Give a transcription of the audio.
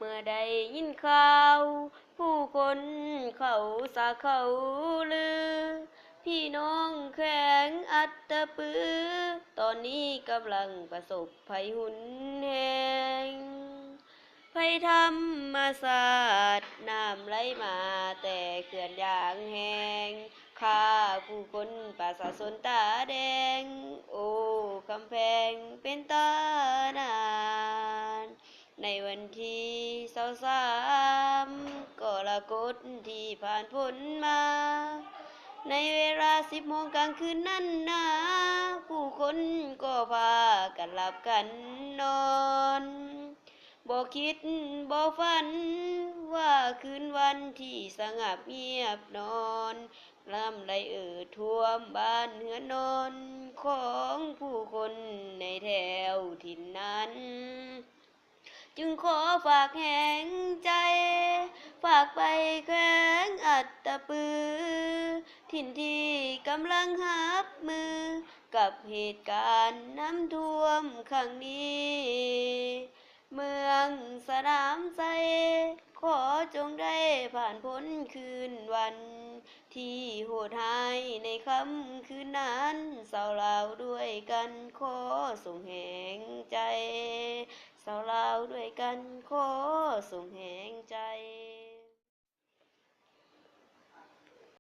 มื่อใดยินข่าวผู้คนเขาสาเขาลือพี่น้องแข็งอัตตปือตอนนี้กำลังประสบภัยหุนแหงภัยธรรมศาสตร์น้ำไหลมาแต่เขื่อนอย่างแหงข้าผู้คนประชาชนตาแดงโอ้คำแพงเป็นตานานในวันที่23กรกฎที่ผ่านพ้นมาในเวลา10 โมงกลางคืนนั้นนะผู้คนก็พากันหลับกันนอนบ่คิดบ่ฝันว่าคืนวันที่สงับเงียบนอนลำไหลท่วมบ้านเฮือนนอนของผู้คนในแถวถิ่นนั้นจึงขอฝากแห่งใจฝากไปแขวงอัตตปือถิ่นที่กำลังหับมือกับเหตุการณ์น้ำท่วมครั้งนี้เมืองสนามไทรขอจงได้ผ่านพ้นคืนวันที่โหดหายในค่ำคืนนั้นเศร้าเล่าด้วยกันขอส่งแห่งใจเศร้าเล่าด้วยกันขอส่งแห่งใจ